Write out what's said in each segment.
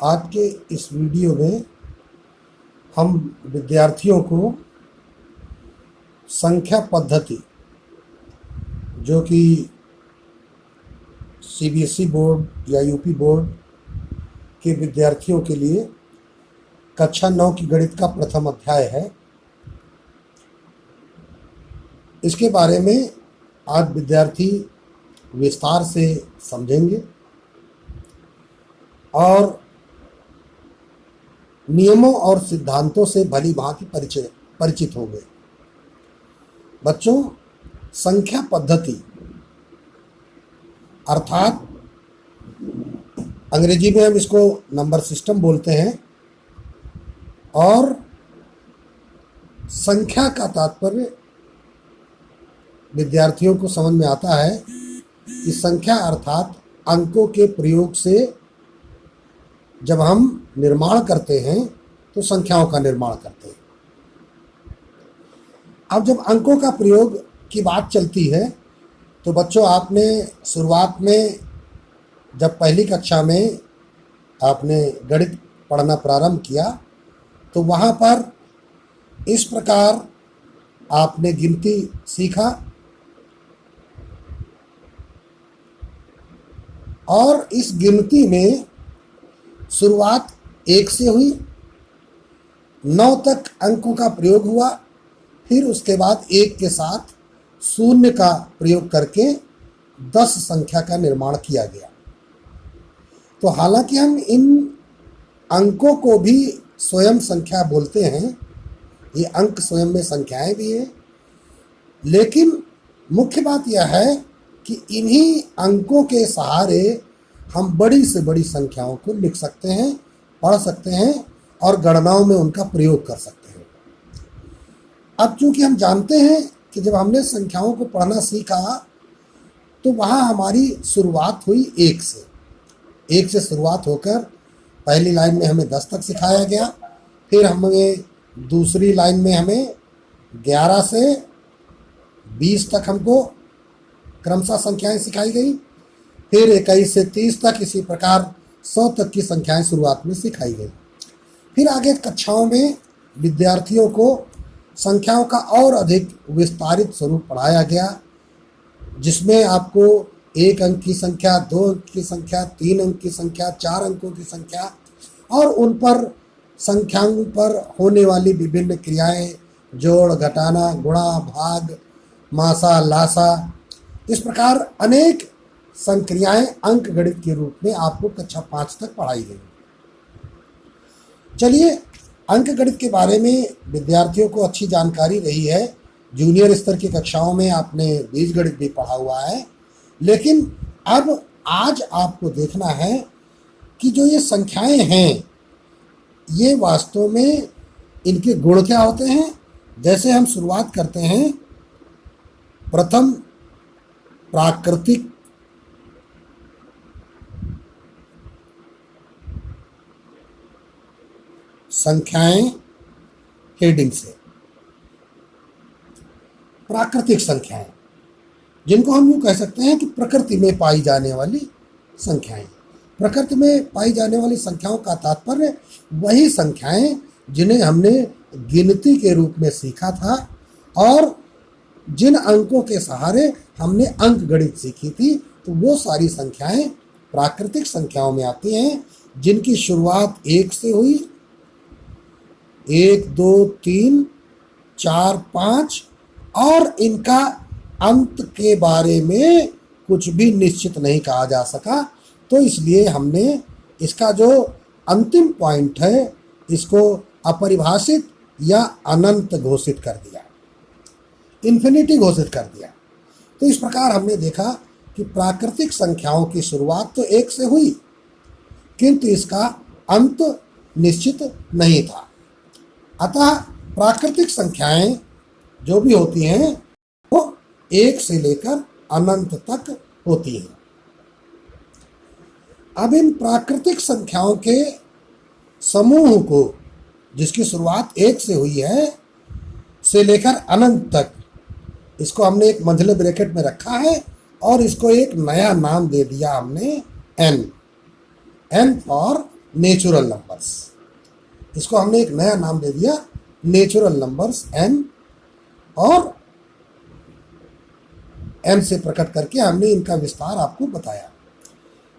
आज के इस वीडियो में हम विद्यार्थियों को संख्या पद्धति जो कि सीबीएसई बोर्ड या यूपी बोर्ड के विद्यार्थियों के लिए कक्षा 9 की गणित का प्रथम अध्याय है, इसके बारे में आज विद्यार्थी विस्तार से समझेंगे और नियमों और सिद्धांतों से भली भांति परिचित होंगे। बच्चों, संख्या पद्धति अर्थात अंग्रेजी में हम इसको नंबर सिस्टम बोलते हैं और संख्या का तात्पर्य विद्यार्थियों को समझ में आता है कि संख्या अर्थात अंकों के प्रयोग से जब हम निर्माण करते हैं तो संख्याओं का निर्माण करते हैं। अब जब अंकों का प्रयोग की बात चलती है तो बच्चों, आपने शुरुआत में जब पहली कक्षा में आपने गणित पढ़ना प्रारंभ किया तो वहाँ पर इस प्रकार आपने गिनती सीखा और इस गिनती में शुरुआत 1 से हुई, 9 तक अंकों का प्रयोग हुआ, फिर उसके बाद 1 के साथ 0 का प्रयोग करके 10 संख्या का निर्माण किया गया। तो हालांकि हम इन अंकों को भी स्वयं संख्या बोलते हैं, ये अंक स्वयं में संख्याएं भी हैं, लेकिन मुख्य बात यह है कि इन्हीं अंकों के सहारे हम बड़ी से बड़ी संख्याओं को लिख सकते हैं, पढ़ सकते हैं और गणनाओं में उनका प्रयोग कर सकते हैं। अब चूंकि हम जानते हैं कि जब हमने संख्याओं को पढ़ना सीखा तो वहाँ हमारी शुरुआत हुई 1 से। 1 से शुरुआत होकर पहली लाइन में हमें 10 तक सिखाया गया, फिर हमें दूसरी लाइन में हमें 11 से 20 तक हमको क्रमशः संख्याएं सिखाई गई, फिर 21 से 30 तक, इसी प्रकार 100 तक की संख्याएं शुरुआत में सिखाई गई। फिर आगे कक्षाओं में विद्यार्थियों को संख्याओं का और अधिक विस्तारित स्वरूप पढ़ाया गया, जिसमें आपको 1 अंक की संख्या, 2 अंक की संख्या, 3 अंक की संख्या, 4 अंकों की संख्या और उन पर संख्याओं पर होने वाली विभिन्न क्रियाएं, जोड़, घटाना, गुणा, भाग, मासा, लासा, इस प्रकार अनेक संक्रियाएं अंक गणित के रूप में आपको कक्षा 5 तक पढ़ाई गई। चलिए, अंक गणित के बारे में विद्यार्थियों को अच्छी जानकारी रही है। जूनियर स्तर की कक्षाओं में आपने बीजगणित भी पढ़ा हुआ है, लेकिन अब आज आपको देखना है कि जो ये संख्याएं हैं ये वास्तव में इनके गुण क्या होते हैं। जैसे हम शुरुआत करते हैं प्रथम प्राकृतिक संख्याएं हेडिंग से। प्राकृतिक संख्याएं, जिनको हम यूँ कह सकते हैं कि प्रकृति में पाई जाने वाली संख्याएं। प्रकृति में पाई जाने वाली संख्याओं का तात्पर्य वही संख्याएं जिन्हें हमने गिनती के रूप में सीखा था और जिन अंकों के सहारे हमने अंक गणित सीखी थी, तो वो सारी संख्याएं प्राकृतिक संख्याओं में आती हैं, जिनकी शुरुआत 1 से हुई, 1, 2, 3, 4, 5 और इनका अंत के बारे में कुछ भी निश्चित नहीं कहा जा सका। तो इसलिए हमने इसका जो अंतिम पॉइंट है इसको अपरिभाषित या अनंत घोषित कर दिया, इन्फिनिटी घोषित कर दिया। तो इस प्रकार हमने देखा कि प्राकृतिक संख्याओं की शुरुआत तो 1 से हुई, किंतु इसका अंत निश्चित नहीं था। अतः प्राकृतिक संख्याएं जो भी होती हैं वो 1 से लेकर अनंत तक होती हैं। अब इन प्राकृतिक संख्याओं के समूह को, जिसकी शुरुआत 1 से हुई है, से लेकर अनंत तक, इसको हमने एक मंझले ब्रैकेट में रखा है और इसको एक नया नाम दे दिया हमने n फॉर नेचुरल नंबर्स। इसको हमने एक नया नाम दे दिया, नेचुरल नंबर्स n, और m से प्रकट करके हमने इनका विस्तार आपको बताया।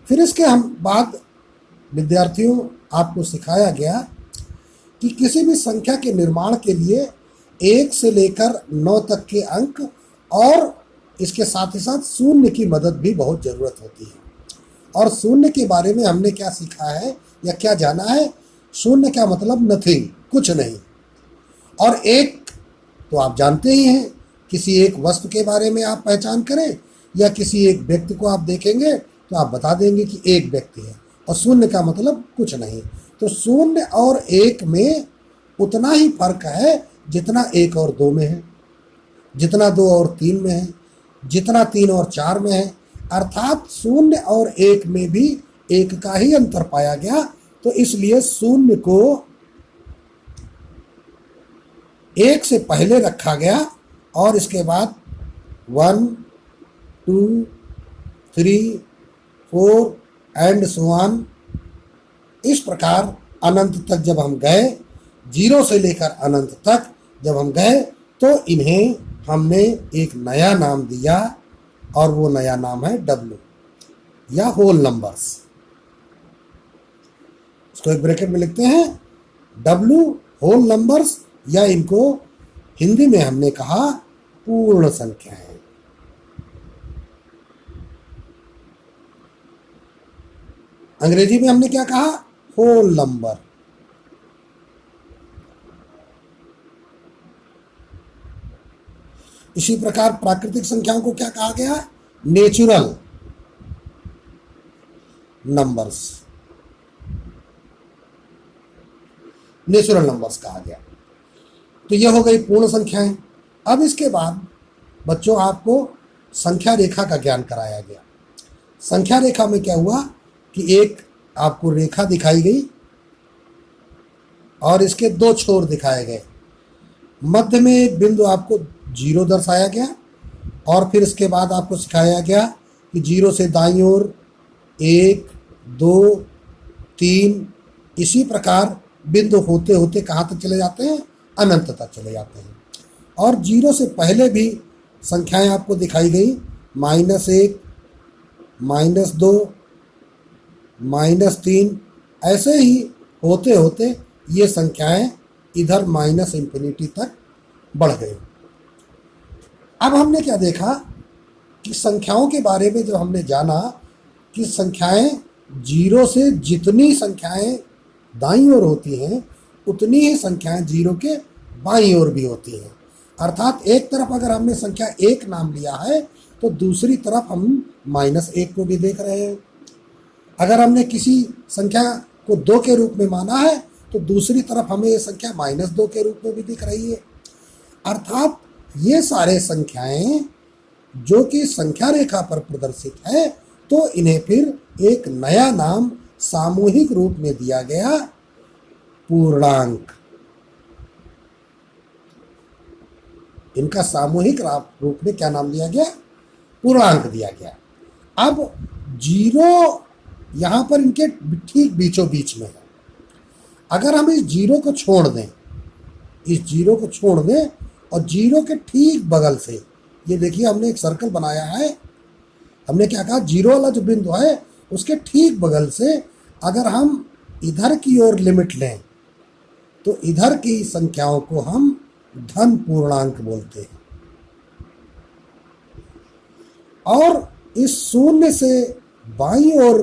फिर इसके हम बाद विद्यार्थियों आपको सिखाया गया कि किसी भी संख्या के निर्माण के लिए 1 से लेकर 9 तक के अंक और इसके साथ ही साथ शून्य की मदद भी बहुत ज़रूरत होती है। और शून्य के बारे में हमने क्या सीखा है या क्या जाना है? शून्य का मतलब नथिंग, कुछ नहीं। और एक तो आप जानते ही हैं, किसी एक वस्तु के बारे में आप पहचान करें या किसी एक व्यक्ति को आप देखेंगे तो आप बता देंगे कि एक व्यक्ति है। और शून्य का मतलब कुछ नहीं। तो शून्य और एक में उतना ही फर्क है जितना 1 और 2 में है, जितना 2 और 3 में है, जितना 3 और 4 में है। अर्थात शून्य और 1 में भी 1 का ही अंतर पाया गया। तो इसलिए शून्य को 1 से पहले रखा गया और इसके बाद 1, 2, 3, 4 एंड सो ऑन। इस प्रकार अनंत तक जब हम गए, 0 से लेकर अनंत तक जब हम गए, तो इन्हें हमने एक नया नाम दिया और वो नया नाम है W या होल नंबर्स। इसको एक ब्रैकेट में लिखते हैं, W होल नंबर्स, या इनको हिंदी में हमने कहा पूर्ण संख्याएं। अंग्रेजी में हमने क्या कहा? Whole number. इसी प्रकार प्राकृतिक संख्याओं को क्या कहा गया? नेचुरल नंबर्स, नेचुरल नंबर्स कहा गया। तो यह हो गई पूर्ण संख्याएं। अब इसके बाद बच्चों आपको संख्या रेखा का ज्ञान कराया गया। संख्या रेखा में क्या हुआ कि एक आपको रेखा दिखाई गई और इसके 2 छोर दिखाए गए। मध्य में एक बिंदु आपको 0 दर्शाया गया और फिर इसके बाद आपको सिखाया गया कि 0 से दाईं ओर 1, 2, 3, इसी प्रकार बिंदु होते होते कहाँ तक चले जाते हैं? अनंत तक चले जाते हैं। और 0 से पहले भी संख्याएं आपको दिखाई गई, -1, -2, -3, ऐसे ही होते होते ये संख्याएं इधर -इंफिनिटी तक बढ़ गई। अब हमने क्या देखा कि संख्याओं के बारे में जब हमने जाना कि संख्याएं 0 से जितनी संख्याएं दाईं ओर होती हैं उतनी ही संख्याएं 0 के बाईं ओर भी होती हैं। अर्थात एक तरफ अगर हमने संख्या 1 नाम लिया है तो दूसरी तरफ हम -1 को भी देख रहे हैं। अगर हमने किसी संख्या को 2 के रूप में माना है तो दूसरी तरफ हमें ये संख्या -2 के रूप में भी दिख रही है। अर्थात ये सारे संख्याएं जो कि संख्या रेखा पर प्रदर्शित है, तो इन्हें फिर एक नया नाम सामूहिक रूप में दिया गया, पूर्णांक। इनका सामूहिक रूप में क्या नाम दिया गया? पूर्णांक दिया गया। अब 0 यहाँ पर इनके ठीक बीचों बीच में है। अगर हम इस 0 को छोड़ दें, इस 0 को छोड़ दें और 0 के ठीक बगल से, ये देखिए हमने एक सर्कल बनाया है। हमने क्या कहा? 0 वाला जो बिंदु है उसके ठीक बगल से अगर हम इधर की ओर लिमिट लें तो इधर की संख्याओं को हम धन पूर्णांक बोलते हैं। और इस 0 से बाईं ओर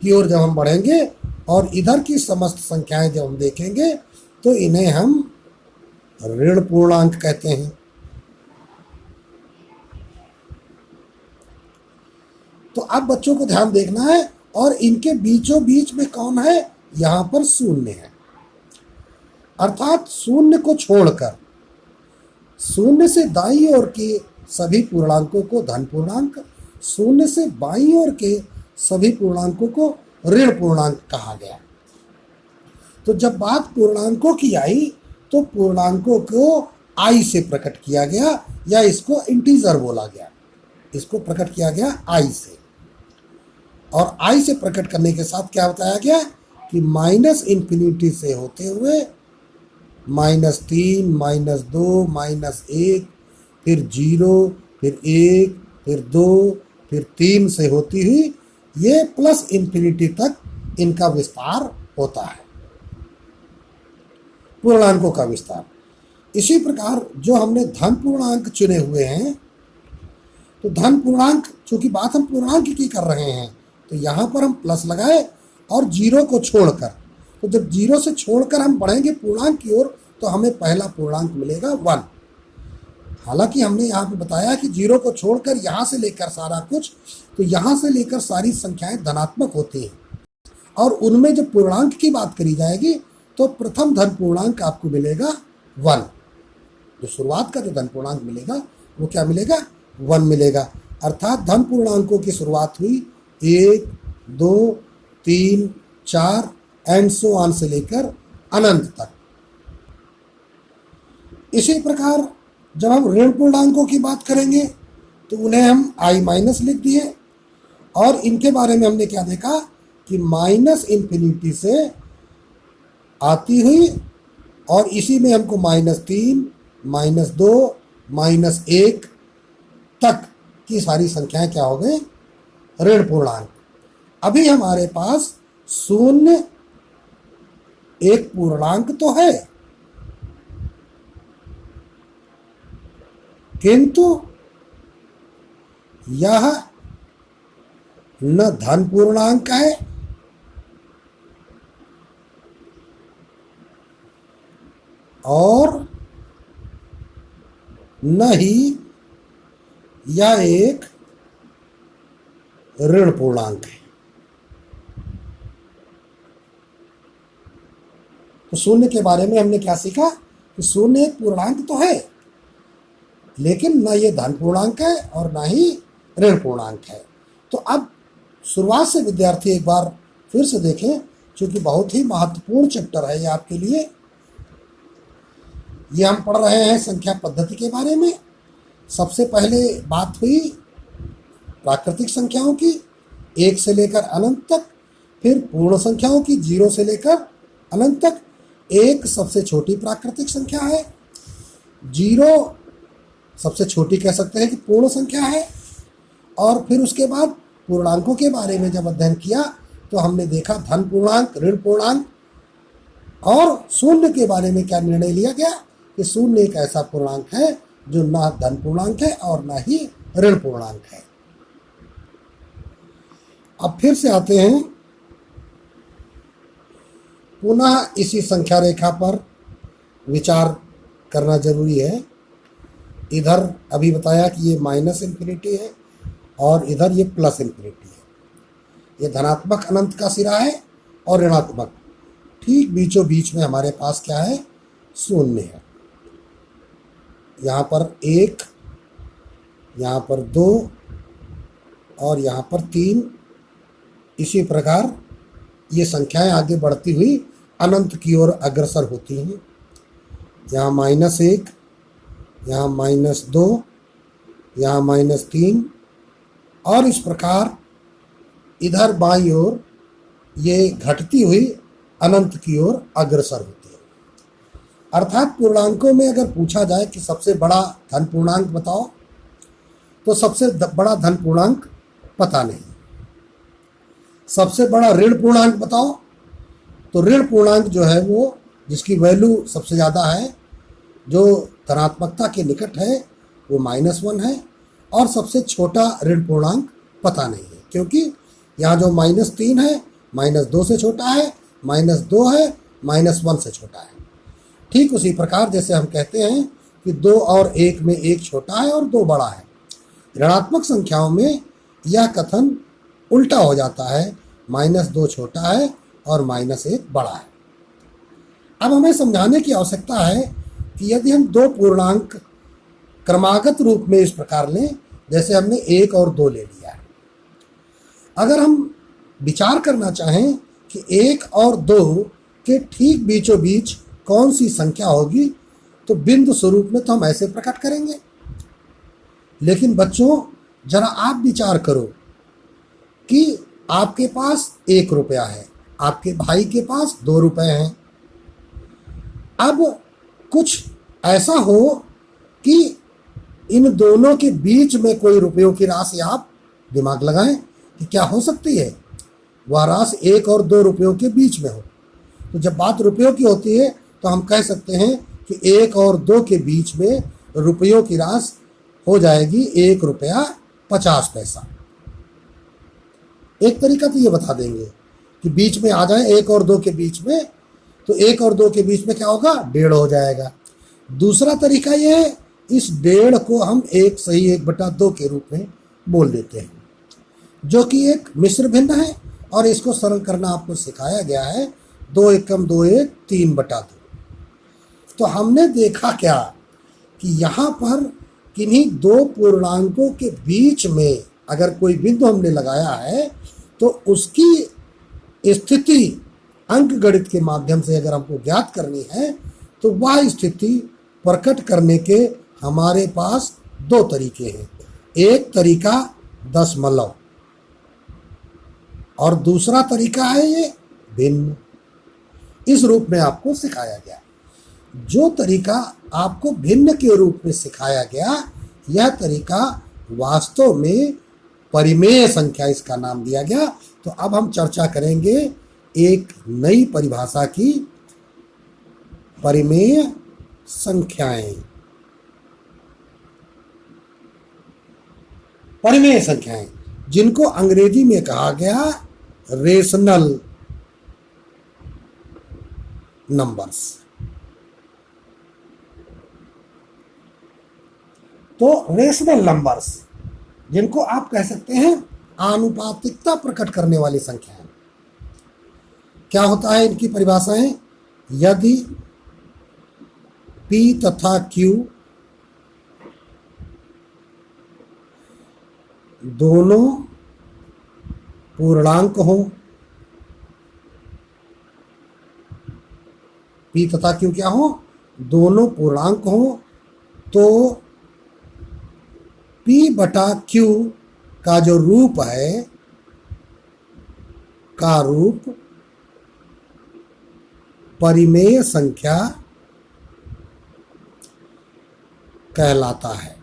की ओर जब हम बढ़ेंगे और इधर की समस्त संख्याएं जब हम देखेंगे तो इन्हें हम ऋण पूर्णांक कहते हैं। तो अब बच्चों को ध्यान देखना है, और इनके बीचों बीच में कौन है? यहां पर 0 है। अर्थात 0 को छोड़कर 0 से दाईं ओर के सभी पूर्णांकों को धन पूर्णांक, 0 से बाईं ओर के सभी पूर्णांकों को ऋण पूर्णांक कहा गया। तो जब बात पूर्णांकों की आई तो पूर्णांकों को आई से प्रकट किया गया, या इसको इंटीजर बोला गया। इसको प्रकट किया गया आई से, और आई से प्रकट करने के साथ क्या बताया गया कि -∞ से होते हुए -3, -2, -1, फिर 0, फिर 1, फिर 2, फिर 3 से होती हुई ये +∞ तक इनका विस्तार होता है, पूर्णांकों का विस्तार। इसी प्रकार जो हमने धन पूर्णांक चुने हुए हैं, तो धन पूर्णांक, चूंकि बात हम पूर्णांक की कर रहे हैं, तो यहाँ पर हम प्लस लगाए और 0 को छोड़कर, तो जब 0 से छोड़कर हम बढ़ेंगे पूर्णांक की ओर तो हमें पहला पूर्णांक मिलेगा 1। हालांकि हमने यहाँ पे बताया कि 0 को छोड़कर यहाँ से लेकर सारा कुछ, तो यहाँ से लेकर सारी संख्याएं धनात्मक होती हैं, और उनमें जब पूर्णांक की बात करी जाएगी तो प्रथम धन पूर्णांक आपको मिलेगा 1। जो शुरुआत का जो धन पूर्णांक मिलेगा वो क्या मिलेगा? 1 मिलेगा। अर्थात धन पूर्णांकों की शुरुआत हुई 1, 2, 3, 4 एंड सो ऑन से लेकर अनंत तक। इसी प्रकार जब हम ऋण पूर्णांकों की बात करेंगे तो उन्हें हम i- लिख दिए, और इनके बारे में हमने क्या देखा कि -∞ से आती हुई, और इसी में हमको -3, -2, -1 तक की सारी संख्याएं क्या हो गई? ऋण पूर्णांक। अभी हमारे पास 0 एक पूर्णांक तो है, किंतु यह न धन पूर्णांक है और न ही यह एक ऋण पूर्णांक है। तो 0 के बारे में हमने क्या सीखा कि 0 एक पूर्णांक तो है, लेकिन न ये धन पूर्णांक है और न ही ऋण पूर्णांक है। तो अब शुरुआत से विद्यार्थी एक बार फिर से देखें, क्योंकि बहुत ही महत्वपूर्ण चैप्टर है ये आपके लिए। ये हम पढ़ रहे हैं संख्या पद्धति के बारे में। सबसे पहले बात हुई प्राकृतिक संख्याओं की 1 से लेकर अनंत तक, फिर पूर्ण संख्याओं की 0 से लेकर अनंत तक। 1 सबसे छोटी प्राकृतिक संख्या है, 0 सबसे छोटी कह सकते हैं कि पूर्ण संख्या है। और फिर उसके बाद पूर्णांकों के बारे में जब अध्ययन किया तो हमने देखा धन पूर्णांक, ऋण पूर्णांक, और 0 के बारे में क्या निर्णय लिया गया कि 0 एक ऐसा पूर्णांक है जो ना धन पूर्णांक है और ना ही ऋण पूर्णांक है। अब फिर से आते हैं, पुनः इसी संख्या रेखा पर विचार करना जरूरी है। इधर अभी बताया कि ये -∞ है और इधर ये +∞ है। ये धनात्मक अनंत का सिरा है और ऋणात्मक, ठीक बीचों बीच में हमारे पास क्या है? 0 है। यहाँ पर 1, यहाँ पर 2 और यहाँ पर 3। इसी प्रकार ये संख्याएं आगे बढ़ती हुई अनंत की ओर अग्रसर होती हैं। यहाँ -1, यहाँ -2, यहाँ -3, और इस प्रकार इधर बाईं ओर ये घटती हुई अनंत की ओर अग्रसर होती है। अर्थात पूर्णांकों में अगर पूछा जाए कि सबसे बड़ा धन पूर्णांक बताओ, तो सबसे बड़ा धन पूर्णांक पता नहीं। सबसे बड़ा ऋण पूर्णांक बताओ, तो ऋण पूर्णांक जो है वो जिसकी वैल्यू सबसे ज़्यादा है, जो धनात्मकता के निकट है, वो -1 है। और सबसे छोटा ऋण पूर्णांक पता नहीं है, क्योंकि यहाँ जो -3 है -2 से छोटा है, -2 है -1 से छोटा है। ठीक उसी प्रकार जैसे हम कहते हैं कि 2 और 1 में 1 छोटा है और 2 बड़ा है, ऋणात्मक संख्याओं में यह कथन उल्टा हो जाता है, -2 छोटा है और -1 बड़ा है। अब हमें समझाने की आवश्यकता है कि यदि हम 2 पूर्णांक क्रमागत रूप में इस प्रकार लें, जैसे हमने 1 और 2 ले लिया है, अगर हम विचार करना चाहें कि 1 और 2 के ठीक बीचों बीच कौन सी संख्या होगी, तो बिंदु स्वरूप में तो हम ऐसे प्रकट करेंगे। लेकिन बच्चों, जरा आप विचार करो कि आपके पास 1 रुपया है, आपके भाई के पास 2 रुपए हैं। अब कुछ ऐसा हो कि इन दोनों के बीच में कोई रुपयों की राशि, आप दिमाग लगाएं कि क्या हो सकती है। वह राशि 1 और 2 रुपयों के बीच में हो। तो जब बात रुपयों की होती है तो हम कह सकते हैं कि 1 और 2 के बीच में रुपयों की राशि हो जाएगी 1 रुपया 50 पैसा। एक तरीका तो ये बता देंगे कि बीच में आ जाए 1 और 2 के बीच में, तो 1 और 2 के बीच में क्या होगा, 1.5 हो जाएगा। दूसरा तरीका ये है, इस 1.5 को हम 1 सही 1/2 के रूप में बोल देते हैं, जो कि एक मिश्र भिन्न है और इसको सरल करना आपको सिखाया गया है। 2 एकम 2 1 3/2। तो हमने देखा क्या कि यहाँ पर किन्हीं 2 पूर्णांकों के बीच में अगर कोई बिंदु हमने लगाया है तो उसकी स्थिति अंकगणित के माध्यम से अगर हमको ज्ञात करनी है तो वह स्थिति प्रकट करने के हमारे पास 2 तरीके हैं। एक तरीका दशमलव और दूसरा तरीका है ये भिन्न। इस रूप में आपको सिखाया गया। जो तरीका आपको भिन्न के रूप में सिखाया गया, यह तरीका वास्तव में परिमेय संख्या इसका नाम दिया गया। तो अब हम चर्चा करेंगे एक नई परिभाषा की, परिमेय संख्याएं। परिमेय संख्याएं जिनको अंग्रेजी में कहा गया रेशनल नंबर्स। तो रेशनल नंबर्स जिनको आप कह सकते हैं आनुपातिकता प्रकट करने वाली संख्याएं। क्या होता है इनकी परिभाषाएं? यदि P तथा Q दोनों पूर्णांक हो, P तथा Q क्या हो, दोनों पूर्णांक हो, तो P/Q का जो रूप है का रूप परिमेय संख्या कहलाता है।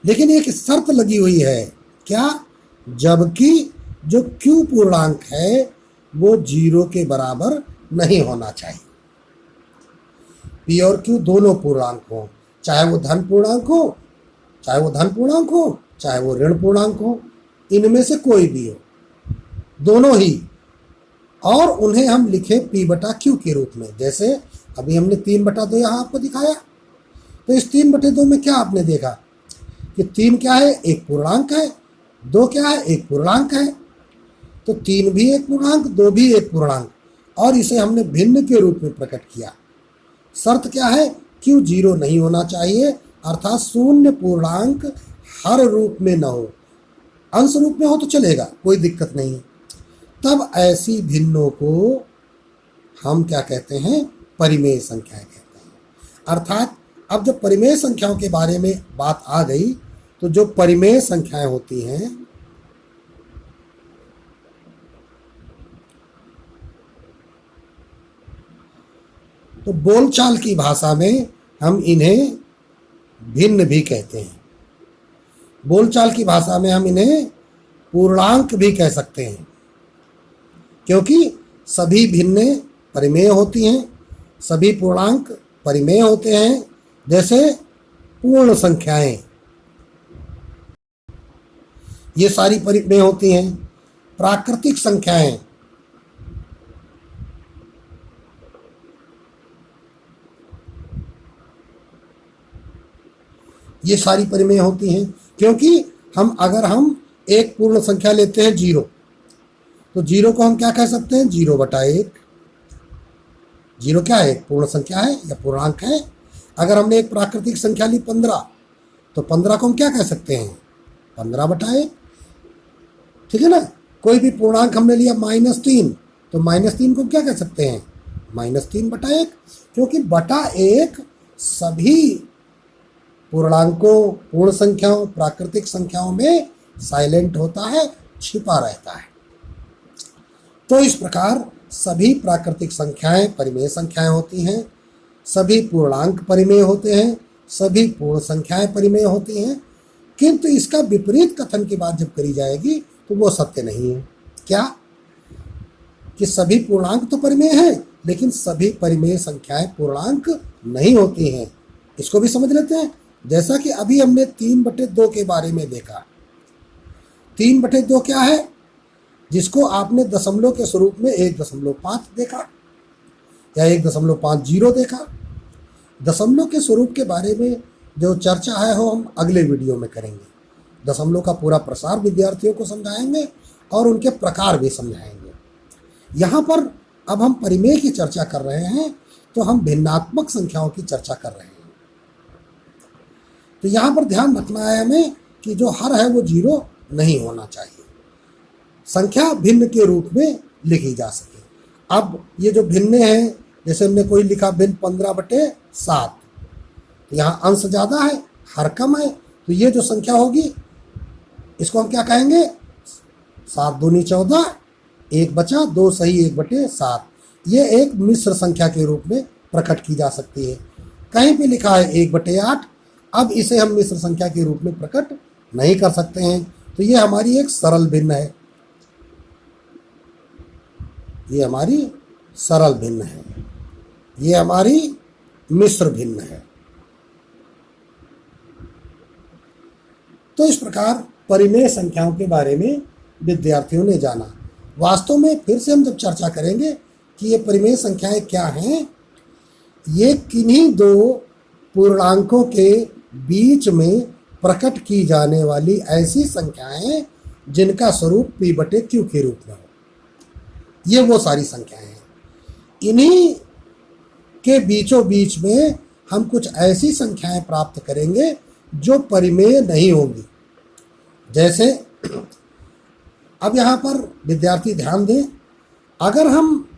लेकिन एक शर्त लगी हुई है, क्या? जबकि जो Q पूर्णांक है वो 0 के बराबर नहीं होना चाहिए। P और Q दोनों पूर्णांक हो, चाहे वो धन पूर्णांक हो, चाहे वो ऋण पूर्णांक हो, इनमें से कोई भी हो, दोनों ही। और उन्हें हम लिखे P/Q के रूप में। जैसे अभी हमने 3/2 यहाँ आपको दिखाया, तो इस 3/2 में क्या आपने देखा कि 3 क्या है, एक पूर्णांक है, 2 क्या है, एक पूर्णांक है। तो 3 भी एक पूर्णांक, 2 भी एक पूर्णांक, और इसे हमने भिन्न के रूप में प्रकट किया। शर्त क्या है? Q 0 नहीं होना चाहिए, अर्थात शून्य पूर्णांक हर रूप में न हो। अंश रूप में हो तो चलेगा, कोई दिक्कत नहीं। तब ऐसी भिन्नों को हम क्या कहते हैं? परिमेय संख्याएं कहते हैं। अर्थात अब जब परिमेय संख्याओं के बारे में बात आ गई, तो जो परिमेय संख्याएं होती हैं तो बोलचाल की भाषा में हम इन्हें भिन्न भी कहते हैं। बोलचाल की भाषा में हम इन्हें पूर्णांक भी कह सकते हैं, क्योंकि सभी भिन्नें परिमेय होती हैं, सभी पूर्णांक परिमेय होते हैं। जैसे पूर्ण संख्याएं, ये सारी परिमेय होती हैं। प्राकृतिक संख्याएं, ये सारी परिमेय होती हैं। क्योंकि अगर हम एक पूर्ण संख्या लेते हैं 0, तो 0 को हम क्या कह सकते हैं? 0/1। 0 क्या है? पूर्ण संख्या है या पूर्णांक है। अगर हमने एक प्राकृतिक संख्या ली 15, तो 15 को हम क्या कह सकते हैं? 15/1। ठीक है ना। कोई भी पूर्णांक हमने लिया -3, तो -3 को क्या कह सकते हैं? -3/1, क्योंकि बटा 1 सभी पूर्णांकों, पूर्ण संख्याओं, प्राकृतिक संख्याओं में साइलेंट होता है, छिपा रहता है। तो इस प्रकार सभी प्राकृतिक संख्याएं परिमेय संख्याएं होती हैं, सभी पूर्णांक परिमेय होते हैं, सभी पूर्ण संख्याएं परिमेय होती हैं, किंतु इसका विपरीत कथन की बात जब करी जाएगी तो वो सत्य नहीं है। क्या? कि सभी पूर्णांक तो परिमेय हैं, लेकिन सभी परिमेय संख्याएं पूर्णांक नहीं होती हैं। इसको भी समझ लेते हैं। जैसा कि अभी हमने 3/2 के बारे में देखा। 3/2 क्या है? जिसको आपने दशमलव के स्वरूप में 1.5 देखा या 1.50 देखा। दशमलव के स्वरूप के बारे में जो चर्चा है वो हम अगले वीडियो में करेंगे। दशमलव का पूरा प्रसार विद्यार्थियों को समझाएंगे और उनके प्रकार भी समझाएंगे। यहाँ पर अब हम परिमेय की चर्चा कर रहे हैं, तो हम भिन्नात्मक संख्याओं की चर्चा कर रहे हैं। तो यहाँ पर ध्यान रखना है हमें कि जो हर है वो 0 नहीं होना चाहिए, संख्या भिन्न के रूप में लिखी जा सके। अब ये जो भिन्न है, जैसे हमने कोई लिखा भिन्न 15/7, तो यहाँ अंश ज़्यादा है, हर कम है, तो ये जो संख्या होगी इसको हम क्या कहेंगे? 7 दूनी 14, 1 बचा, 2 सही 1/7। ये एक मिश्र संख्या के रूप में प्रकट की जा सकती है। कहीं भी लिखा है 1/8, अब इसे हम मिश्र संख्या के रूप में प्रकट नहीं कर सकते हैं, तो ये हमारी एक सरल भिन्न है। ये हमारी सरल भिन्न है, ये हमारी मिश्र भिन्न है। तो इस प्रकार परिमेय संख्याओं के बारे में विद्यार्थियों ने जाना। वास्तव में फिर से हम जब चर्चा करेंगे कि ये परिमेय संख्याएं क्या हैं, ये किन्हीं दो पूर्णांकों के बीच में प्रकट की जाने वाली ऐसी संख्याएं जिनका स्वरूप p/q के रूप में हो। ये वो सारी संख्याएं हैं। इन्हीं के बीचों बीच में हम कुछ ऐसी संख्याएं प्राप्त करेंगे जो परिमेय नहीं होंगी। जैसे अब यहाँ पर विद्यार्थी ध्यान दें, अगर हम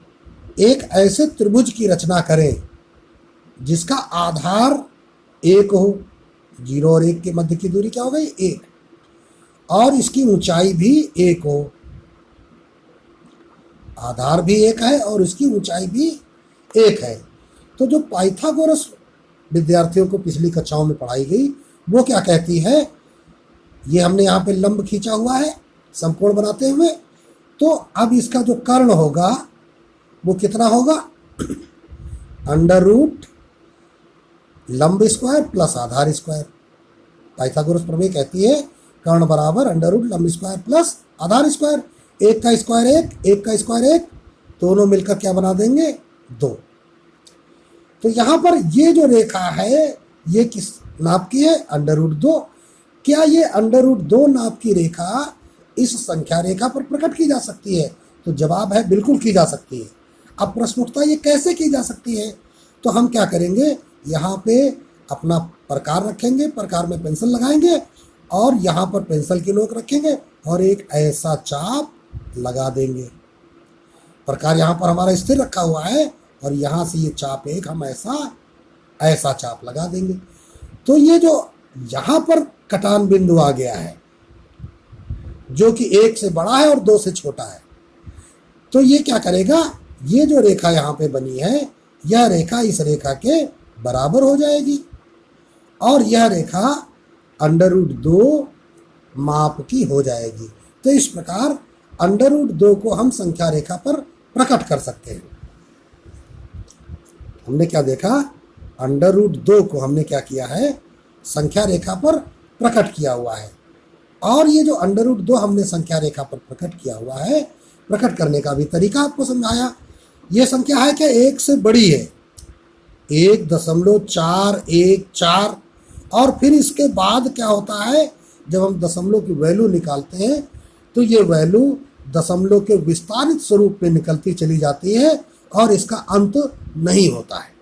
एक ऐसे त्रिभुज की रचना करें जिसका आधार 1 हो, 0 और 1 के मध्य की दूरी क्या हो गई? 1, और इसकी ऊंचाई भी 1 हो, आधार भी 1 है और इसकी ऊंचाई भी 1 है, तो जो पाइथागोरस विद्यार्थियों को पिछली कक्षाओं में पढ़ाई गई वो क्या कहती है? ये हमने यहाँ पे लंब खींचा हुआ है समकोण बनाते हुए, तो अब इसका जो कर्ण होगा वो कितना होगा? √ लंब स्क्वायर प्लस आधार स्क्वायर। पाइथागोरस प्रमेय कहती है कर्ण बराबर √ लंब स्क्वायर प्लस आधार स्क्वायर। 1 का स्क्वायर 1, 1 का स्क्वायर 1, दोनों मिलकर क्या बना देंगे? 2। तो यहाँ पर ये जो रेखा है ये किस नाप की है? √2। क्या ये √2 नाप की रेखा इस संख्या रेखा पर प्रकट की जा सकती है? तो जवाब है बिल्कुल की जा सकती है। अब प्रश्न उठता है ये कैसे की जा सकती है? तो हम क्या करेंगे, यहाँ पे अपना प्रकार रखेंगे, प्रकार में पेंसिल लगाएंगे और यहाँ पर पेंसिल की नोक रखेंगे और एक ऐसा चाप लगा देंगे। प्रकार यहाँ पर हमारा स्थिर रखा हुआ है और यहाँ से ये चाप एक हम ऐसा चाप लगा देंगे। तो ये जो यहाँ पर कटान बिंदु आ गया है जो कि 1 से बड़ा है और 2 से छोटा है, तो ये क्या करेगा? ये जो रेखा यहाँ पे बनी है यह रेखा इस रेखा के बराबर हो जाएगी और यह रेखा √2 माप की हो जाएगी। तो इस प्रकार √2 को हम संख्या रेखा पर प्रकट कर सकते हैं। हमने क्या देखा? √2 को हमने क्या किया है? संख्या रेखा पर प्रकट किया हुआ है। और ये जो √2 हमने संख्या रेखा पर प्रकट किया हुआ है, प्रकट करने का भी तरीका आपको समझाया। ये संख्या है क्या? 1 से बड़ी है, 1.414, और फिर इसके बाद क्या होता है? जब हम दशमलव की वैल्यू निकालते हैं तो ये वैल्यू दशमलव के विस्तारित स्वरूप में निकलती चली जाती है और इसका अंत नहीं होता है।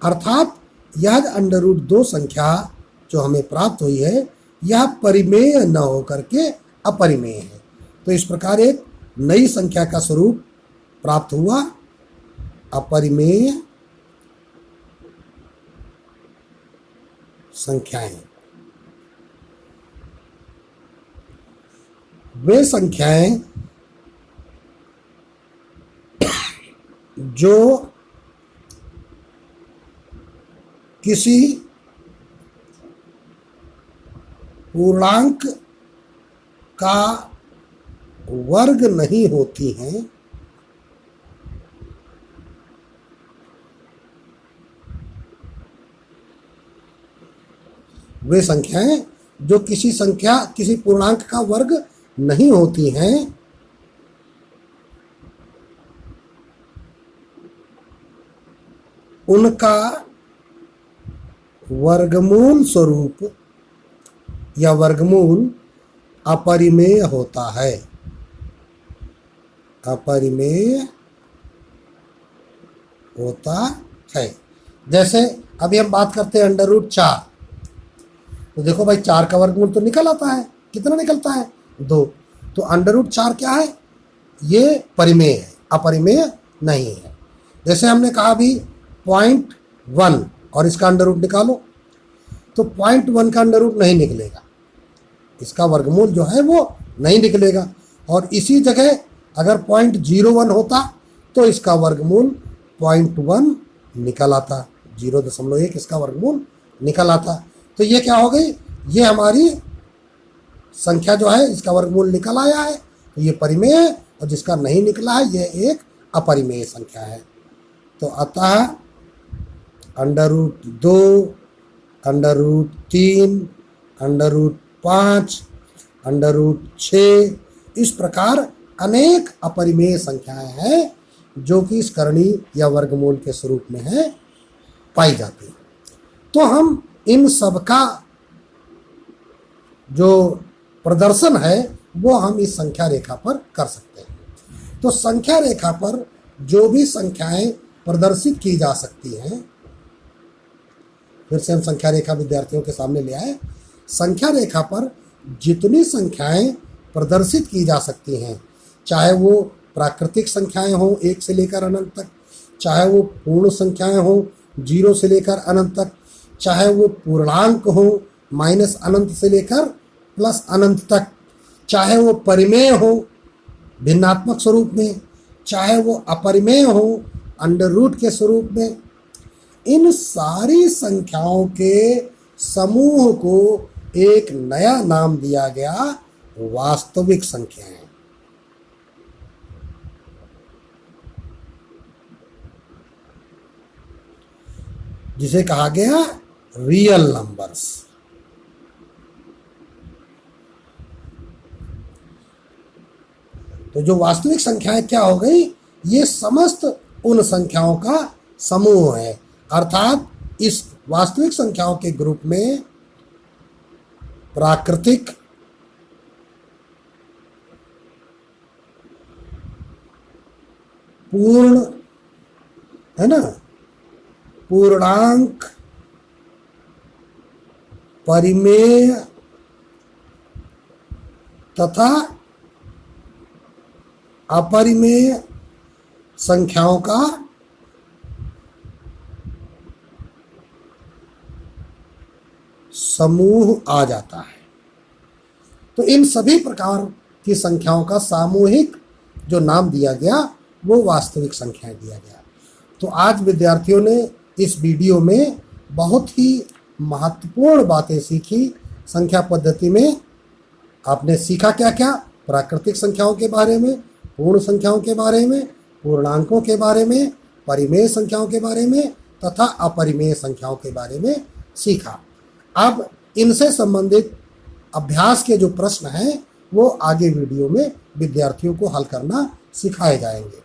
अर्थात यह √2 संख्या जो हमें प्राप्त हुई है यह परिमेय न होकर के अपरिमेय है। तो इस प्रकार एक नई संख्या का स्वरूप प्राप्त हुआ, अपरिमेय संख्याएं। वे संख्याएं जो किसी पूर्णांक का वर्ग नहीं होती हैं, वे संख्याएं जो किसी पूर्णांक का वर्ग नहीं होती हैं, उनका वर्गमूल स्वरूप या वर्गमूल अपरिमेय होता है। अपरिमेय होता है। जैसे अभी हम बात करते हैं √4, तो देखो भाई 4 का वर्गमूल तो निकल आता है। कितना निकलता है? 2। तो √4 क्या है? ये परिमेय है, अपरिमेय नहीं है। जैसे हमने कहा अभी 0.1 और इसका अंडर निकालो, तो 0.1 का अंडर नहीं निकलेगा, इसका वर्गमूल जो है वो नहीं निकलेगा। और इसी जगह अगर 0.01 होता तो इसका वर्गमूल 0.1 निकल आता, 0.1 इसका वर्गमूल निकल आता। तो ये क्या हो गई? ये हमारी संख्या जो है इसका वर्गमूल निकल आया है, तो ये परिमेय है, और जिसका नहीं निकला है ये एक अपरिमेय संख्या है। तो अतः √2, √3, √5, √6 इस प्रकार अनेक अपरिमेय संख्याएं हैं जो कि इस करणीय या वर्गमूल के स्वरूप में है पाई जाती है। तो हम इन सब का जो प्रदर्शन है वो हम इस संख्या रेखा पर कर सकते हैं। तो संख्या रेखा पर जो भी संख्याएं प्रदर्शित की जा सकती हैं, फिर से हम संख्या रेखा विद्यार्थियों के सामने ले आए। संख्या रेखा पर जितनी संख्याएं प्रदर्शित की जा सकती हैं, चाहे वो प्राकृतिक संख्याएं हों 1 से लेकर अनंत तक, चाहे वो पूर्ण संख्याएं हों 0 से लेकर अनंत तक, चाहे वो पूर्णांक हो -अनंत से लेकर +अनंत तक, चाहे वो परिमेय हो भिन्नात्मक स्वरूप में, चाहे वो अपरिमेय हो अंडर रूट के स्वरूप में, इन सारी संख्याओं के समूह को एक नया नाम दिया गया, वास्तविक संख्याएं। जिसे कहा गया रियल नंबर्स। तो जो वास्तविक संख्याएं क्या हो गई? ये समस्त उन संख्याओं का समूह है। अर्थात इस वास्तविक संख्याओं के ग्रुप में प्राकृतिक, पूर्ण, है ना, पूर्णांक, परिमेय तथा अपरिमेय संख्याओं का समूह आ जाता है। तो इन सभी प्रकार की संख्याओं का सामूहिक जो नाम दिया गया वो वास्तविक संख्याएं दिया गया। तो आज विद्यार्थियों ने इस वीडियो में बहुत ही महत्वपूर्ण बातें सीखी संख्या पद्धति में। आपने सीखा क्या क्या? प्राकृतिक संख्याओं के बारे में, पूर्ण संख्याओं के बारे में, पूर्णांकों के बारे में, परिमेय संख्याओं के बारे में तथा अपरिमेय संख्याओं के बारे में सीखा। अब इनसे संबंधित अभ्यास के जो प्रश्न हैं वो आगे वीडियो में विद्यार्थियों को हल करना सिखाए जाएंगे।